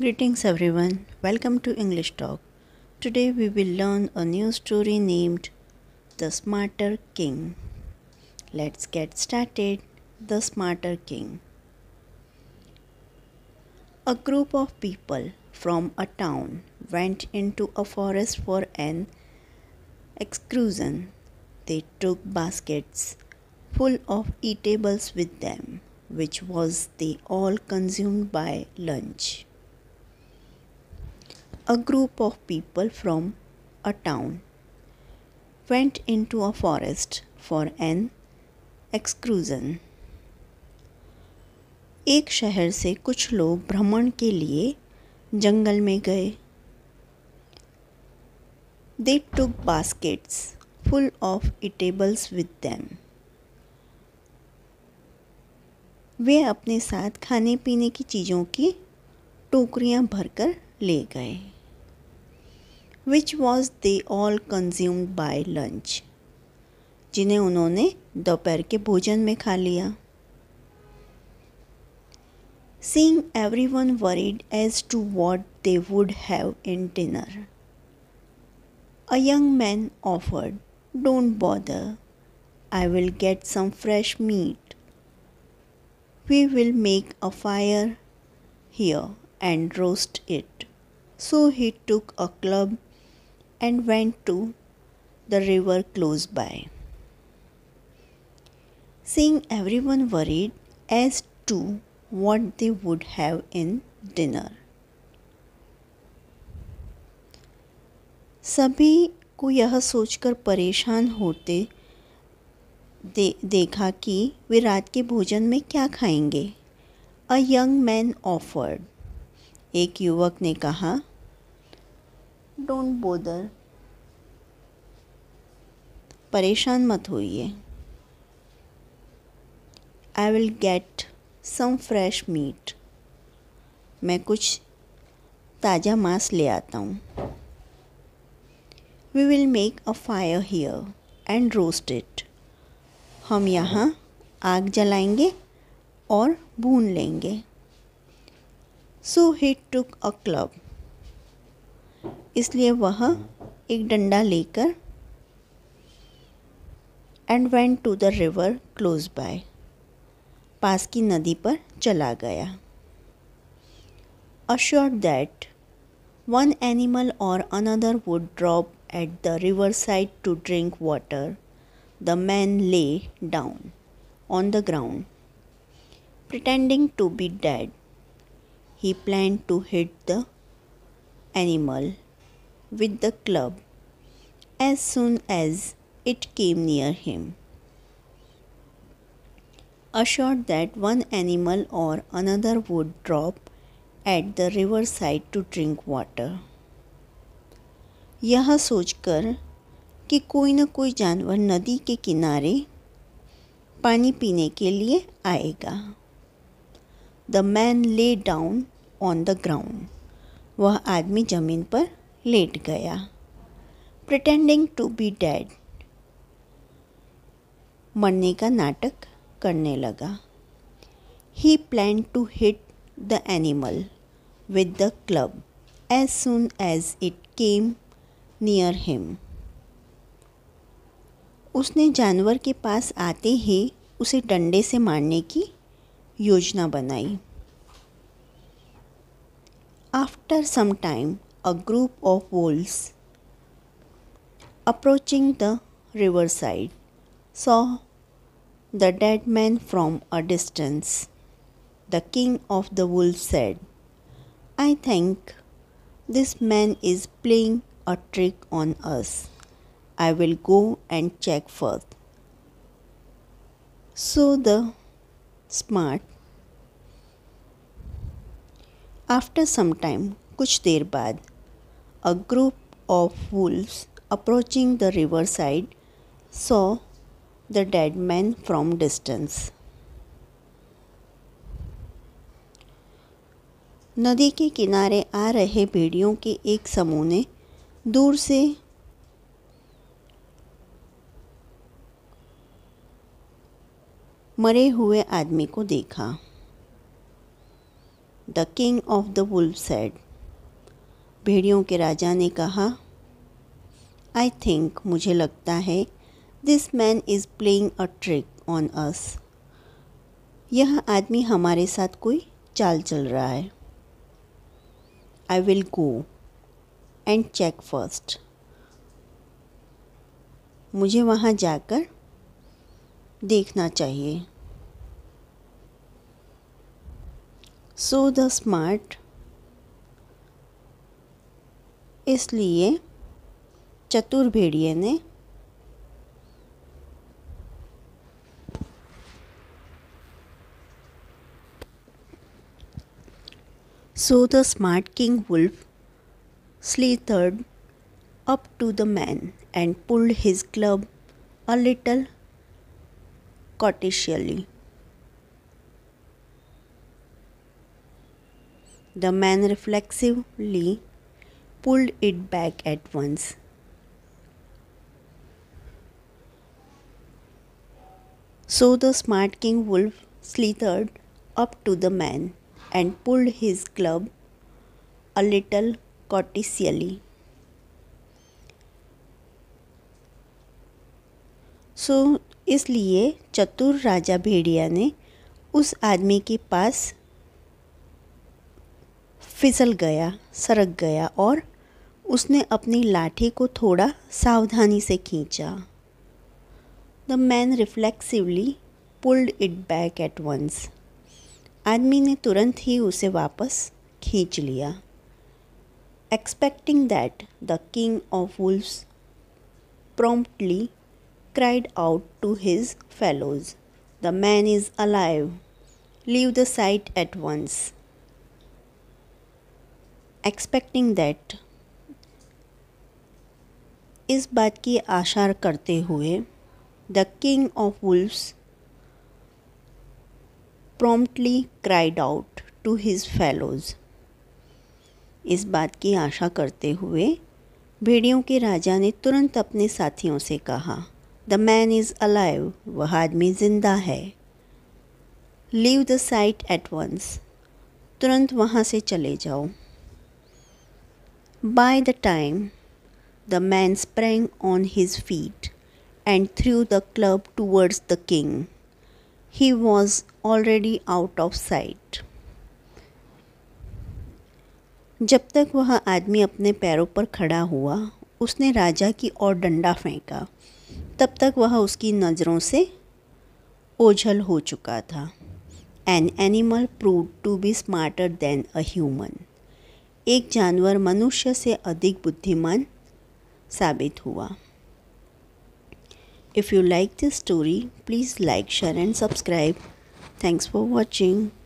Greetings everyone, welcome to English Talk. Today we will learn a new story named The Smarter King. Let's get started. The Smarter King. A group of people from a town went into a forest for an excursion. They took baskets full of eatables with them, which was they all consumed by lunch. A group of people from a town went into a forest for an excursion. एक शहर से कुछ लोग भ्रमण के लिए जंगल में गए. They took baskets full of eatables with them. वे अपने साथ खाने पीने की चीज़ों की टोकरियां भरकर ले गए. Which was they all consumed by lunch. जिन्हें उन्होंने दोपहर के भोजन में खा लिया. Seeing everyone worried as to what they would have in dinner, a young man offered, "Don't bother. I will get some fresh meat. We will make a fire here and roast it." So he took a club and went to the river close by. Seeing everyone worried as to what they would have in dinner, सभी को यह सोचकर परेशान होते देखा कि वे रात के भोजन में क्या खाएंगे. A young man offered. एक युवक ने कहा, "Don't bother. परेशान मत होइए. I will get some fresh meat. मैं कुछ ताज़ा मांस ले आता हूँ. We will make a fire here and roast it. हम यहाँ आग जलाएंगे और भून लेंगे. So he took a club. इसलिए वह एक डंडा लेकर and went to the river close by. पास की नदी पर चला गया. Assured that one animal or another would drop at the riverside to drink water, the man lay down on the ground, pretending to be dead. He planned to hit the animal with the club as soon as it came near him. Assured that one animal or another would drop at the riverside to drink water. यह सोचकर कि कोई न कोई जानवर नदी के किनारे पानी पीने के लिए आएगा. The man lay down on the ground. वह आदमी जमीन पर लेट गया. Pretending to be dead. मरने का नाटक करने लगा. He planned to hit the animal with the club as soon as it came near him. उसने जानवर के पास आते ही उसे डंडे से मारने की योजना बनाई. After some time, a group of wolves approaching the riverside saw the dead man from a distance. The king of the wolves said, "I think this man is playing a trick on us. I will go and check first." So the smart. After some time, कुछ देर बाद, a group of wolves approaching the riverside saw the dead man from distance. नदी के किनारे आ रहे भेड़ियों के एक समूह ने दूर से मरे हुए आदमी को देखा. The king of the wolves said. भेड़ियों के राजा ने कहा, I think, मुझे लगता है, this man is playing a trick on us. यह आदमी हमारे साथ कोई चाल चल रहा है. I will go and check first. मुझे वहाँ जाकर देखना चाहिए. So the smart, इसलिए चतुर भेड़िए ने So the smart king wolf slithered up to the man and pulled his club a little cautiously. The man reflexively pulled it back at once. So the smart king wolf slithered up to the man and pulled his club a little cautiously. So इसलिए चतुर राजा भेड़िया ने उस आदमी के पास फिसल गया, सरक गया और उसने अपनी लाठी को थोड़ा सावधानी से खींचा. The man reflexively pulled it back at once. आदमी ने तुरंत ही उसे वापस खींच लिया. Expecting that, the king of wolves promptly cried out to his fellows, "The man is alive. Leave the sight at once." Expecting that, इस बात की आशा करते हुए, the king of wolves promptly cried out to his fellows. इस बात की आशा करते हुए भेड़ियों के राजा ने तुरंत अपने साथियों से कहा, The man is alive. वह आदमी जिंदा है. Leave the sight at once. तुरंत वहाँ से चले जाओ. By the time the man sprang on his feet and threw the club towards the king, he was already out of sight. जब तक वह आदमी अपने पैरों पर खड़ा हुआ, उसने राजा की ओर डंडा फेंका, तब तक वह उसकी नज़रों से ओझल हो चुका था. An animal proved to be smarter than a human. एक जानवर मनुष्य से अधिक बुद्धिमान साबित हुआ. If you like this story, please like, share and subscribe. Thanks for watching.